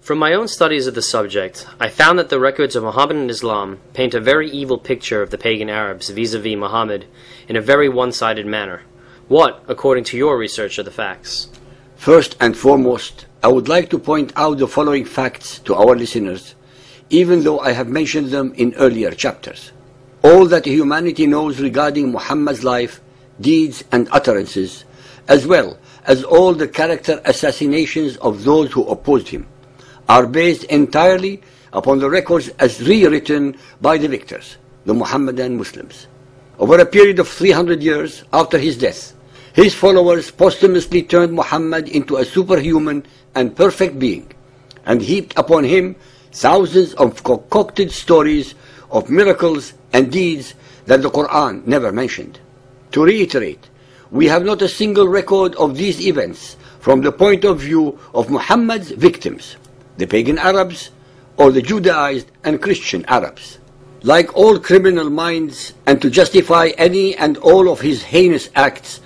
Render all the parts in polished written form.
From my own studies of the subject, I found that the records of Mohammedan Islam paint a very evil picture of the pagan Arabs vis-a-vis Muhammad in a very one-sided manner. What, according to your research, are the facts? First and foremost, I would like to point out the following facts to our listeners, even though I have mentioned them in earlier chapters. All that humanity knows regarding Muhammad's life, deeds and utterances, as well as all the character assassinations of those who opposed him, are based entirely upon the records as rewritten by the victors, the Muhammadan Muslims. Over a period of 300 years after his death, his followers posthumously turned Muhammad into a superhuman and perfect being, and heaped upon him thousands of concocted stories of miracles and deeds that the Quran never mentioned. To reiterate, we have not a single record of these events from the point of view of Muhammad's victims, the pagan Arabs or the Judaized and Christian Arabs. Like all criminal minds, and to justify any and all of his heinous acts,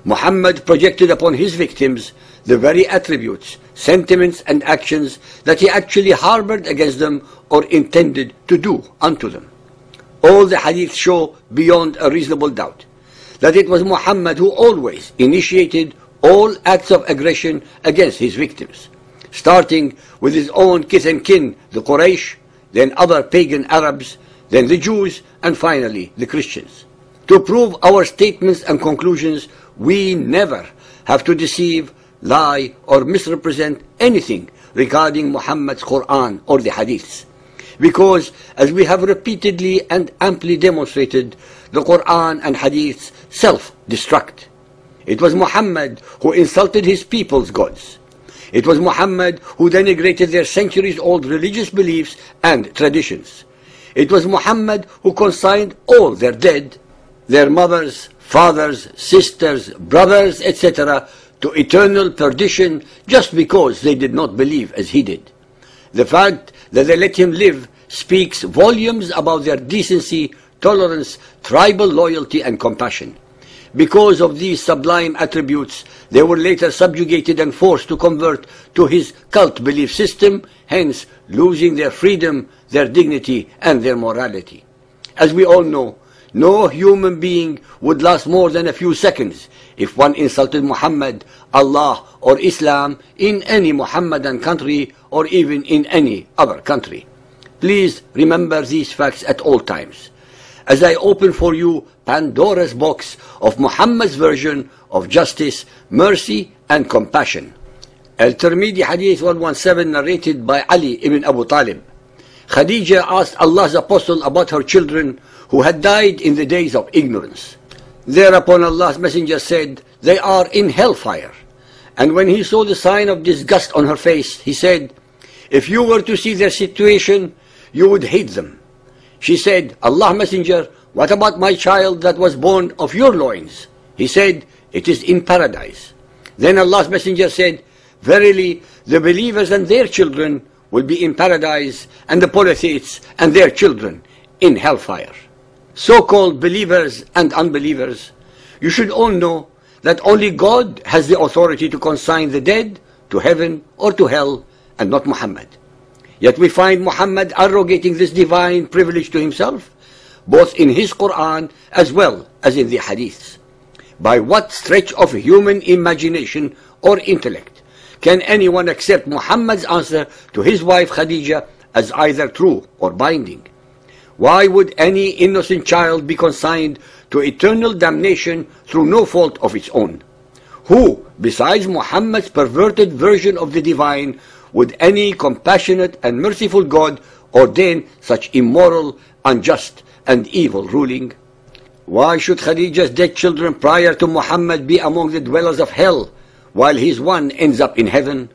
Muhammad projected upon his victims the very attributes, sentiments and actions that he actually harbored against them or intended to do unto them. All the hadiths show beyond a reasonable doubt that it was Muhammad who always initiated all acts of aggression against his victims, starting with his own kith and kin, the Quraysh, then other pagan Arabs, then the Jews, and finally the Christians. To prove our statements and conclusions, we never have to deceive, lie, or misrepresent anything regarding Muhammad's Quran or the Hadiths, because, as we have repeatedly and amply demonstrated, the Quran and Hadiths self-destruct. It was Muhammad who insulted his people's gods. It was Muhammad who denigrated their centuries-old religious beliefs and traditions. It was Muhammad who consigned all their dead, their mothers, fathers, sisters, brothers, etc., to eternal perdition just because they did not believe as he did. The fact that they let him live speaks volumes about their decency, tolerance, tribal loyalty and compassion. Because of these sublime attributes, they were later subjugated and forced to convert to his cult belief system, hence losing their freedom, their dignity and their morality. As we all know, no human being would last more than a few seconds if one insulted Muhammad, Allah or Islam in any Muhammadan country or even in any other country. Please remember these facts at all times, as I open for you Pandora's box of Muhammad's version of justice, mercy and compassion. Al-Tirmidhi Hadith 117, narrated by Ali ibn Abu Talib. Khadija asked Allah's apostle about her children who had died in the days of ignorance. Thereupon Allah's messenger said, "They are in hellfire." And when he saw the sign of disgust on her face, he said, "If you were to see their situation, you would hate them." She said, "Allah's messenger, what about my child that was born of your loins?" He said, "It is in paradise." Then Allah's messenger said, "Verily, the believers and their children will be in paradise, and the polytheists and their children in hellfire." So-called believers and unbelievers, you should all know that only God has the authority to consign the dead to heaven or to hell, and not Muhammad. Yet we find Muhammad arrogating this divine privilege to himself, both in his Quran as well as in the Hadiths. By what stretch of human imagination or intellect can anyone accept Muhammad's answer to his wife Khadija as either true or binding? Why would any innocent child be consigned to eternal damnation through no fault of its own? Who, besides Muhammad's perverted version of the divine, would any compassionate and merciful God ordain such immoral, unjust and evil ruling? Why should Khadija's dead children prior to Muhammad be among the dwellers of hell, while his one ends up in heaven?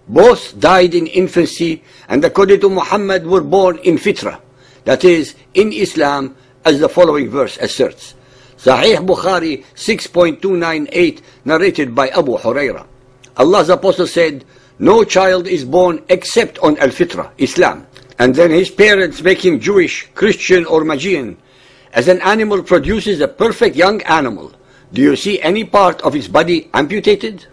Both died in infancy, and according to Muhammad were born in fitra, that is, in Islam, as the following verse asserts. Sahih Bukhari 6.298, narrated by Abu Huraira. Allah's apostle said, "No child is born except on al-fitra, Islam, and then his parents make him Jewish, Christian or Magian. As an animal produces a perfect young animal, do you see any part of its body amputated?"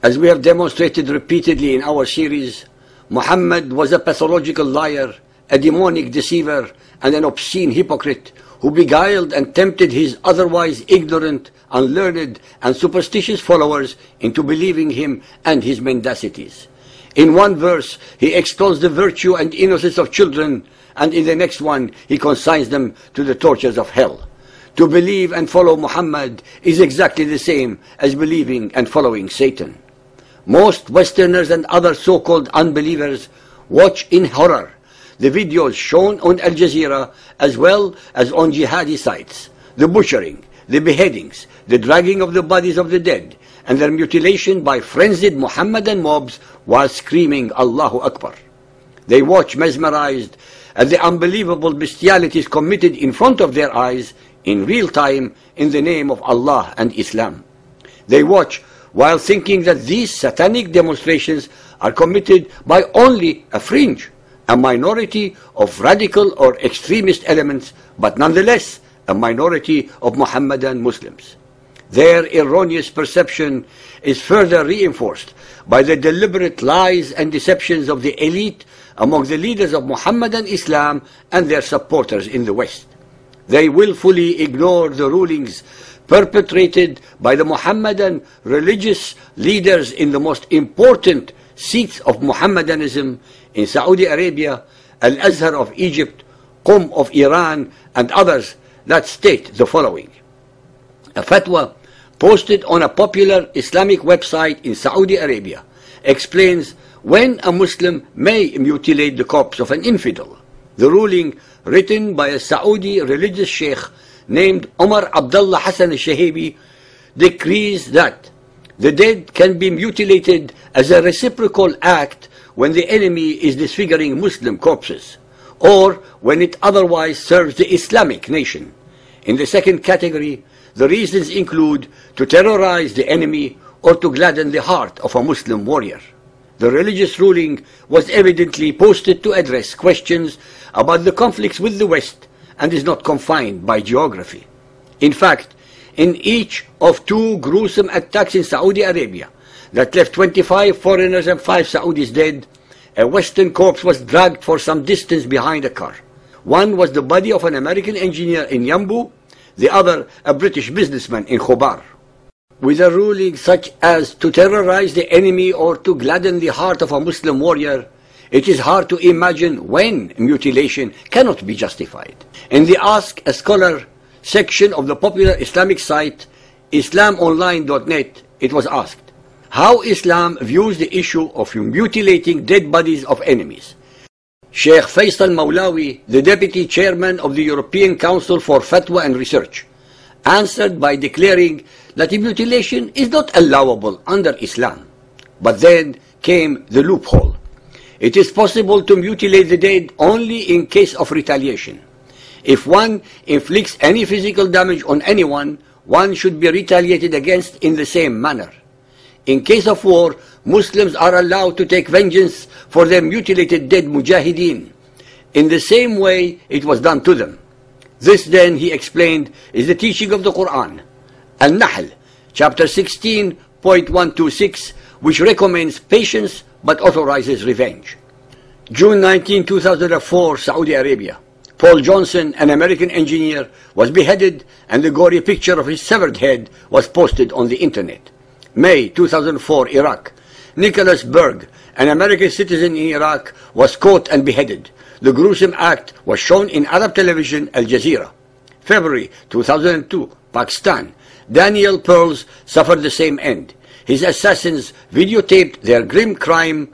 As we have demonstrated repeatedly in our series, Muhammad was a pathological liar, a demonic deceiver, and an obscene hypocrite who beguiled and tempted his otherwise ignorant, unlearned, and superstitious followers into believing him and his mendacities. In one verse, he extols the virtue and innocence of children, and in the next one, he consigns them to the tortures of hell. To believe and follow Muhammad is exactly the same as believing and following Satan. Most Westerners and other so-called unbelievers watch in horror the videos shown on Al Jazeera as well as on jihadi sites, the butchering, the beheadings, the dragging of the bodies of the dead, and their mutilation by frenzied Muhammadan mobs while screaming Allahu Akbar. They watch mesmerized at the unbelievable bestialities committed in front of their eyes in real time in the name of Allah and Islam. They watch while thinking that these satanic demonstrations are committed by only a fringe, a minority of radical or extremist elements, but nonetheless a minority of Muhammadan Muslims. Their erroneous perception is further reinforced by the deliberate lies and deceptions of the elite among the leaders of Muhammadan Islam and their supporters in the West. They willfully ignore the rulings perpetrated by the Muhammadan religious leaders in the most important seats of Muhammadanism in Saudi Arabia, Al-Azhar of Egypt, Qum of Iran, and others that state the following. A fatwa posted on a popular Islamic website in Saudi Arabia explains when a Muslim may mutilate the corpse of an infidel. The ruling, written by a Saudi religious sheikh named Omar Abdullah Hassan al-Shahibi, decrees that the dead can be mutilated as a reciprocal act when the enemy is disfiguring Muslim corpses, or when it otherwise serves the Islamic nation. In the second category, the reasons include to terrorize the enemy or to gladden the heart of a Muslim warrior. The religious ruling was evidently posted to address questions about the conflicts with the West and is not confined by geography. In fact, in each of two gruesome attacks in Saudi Arabia that left 25 foreigners and 5 Saudis dead, a Western corpse was dragged for some distance behind a car. One was the body of an American engineer in Yambu, the other a British businessman in Khobar. With a ruling such as to terrorize the enemy or to gladden the heart of a Muslim warrior, it is hard to imagine when mutilation cannot be justified. In the Ask a Scholar section of the popular Islamic site islamonline.net, it was asked how Islam views the issue of mutilating dead bodies of enemies. Sheikh Faisal Mawlawi, the deputy chairman of the European Council for Fatwa and Research, answered by declaring that mutilation is not allowable under Islam. But then came the loophole. It is possible to mutilate the dead only in case of retaliation. If one inflicts any physical damage on anyone, one should be retaliated against in the same manner. In case of war, Muslims are allowed to take vengeance for their mutilated dead mujahideen, in the same way it was done to them. This then, he explained, is the teaching of the Quran, Al-Nahl, chapter 16.126, which recommends patience but authorizes revenge. June 19, 2004, Saudi Arabia. Paul Johnson, an American engineer, was beheaded and the gory picture of his severed head was posted on the internet. May 2004, Iraq. Nicholas Berg, an American citizen in Iraq, was caught and beheaded. The gruesome act was shown in Arab television Al Jazeera. February 2002, Pakistan. Daniel Pearls suffered the same end. His assassins videotaped their grim crime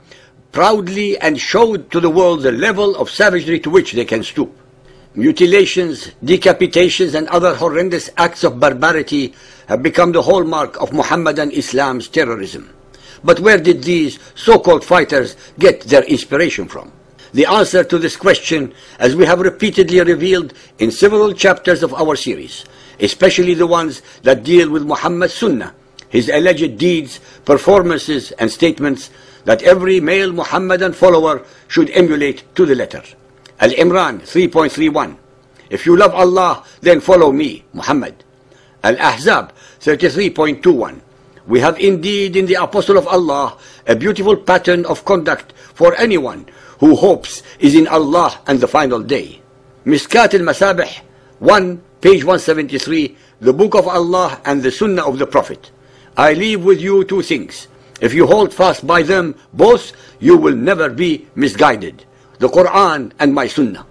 proudly and showed to the world the level of savagery to which they can stoop. Mutilations, decapitations, and other horrendous acts of barbarity have become the hallmark of Muhammadan Islam's terrorism. But where did these so-called fighters get their inspiration from? The answer to this question, as we have repeatedly revealed in several chapters of our series, especially the ones that deal with Muhammad's Sunnah, his alleged deeds, performances, and statements that every male Muhammadan follower should emulate to the letter. Al-Imran 3.31. If you love Allah, then follow me, Muhammad. Al-Ahzab 33.21. We have indeed in the Apostle of Allah a beautiful pattern of conduct for anyone who hopes is in Allah and the final day. Miskat al-Masabih 1, page 173, the Book of Allah and the Sunnah of the Prophet. I leave with you two things. If you hold fast by them both, you will never be misguided. The Quran and my Sunnah.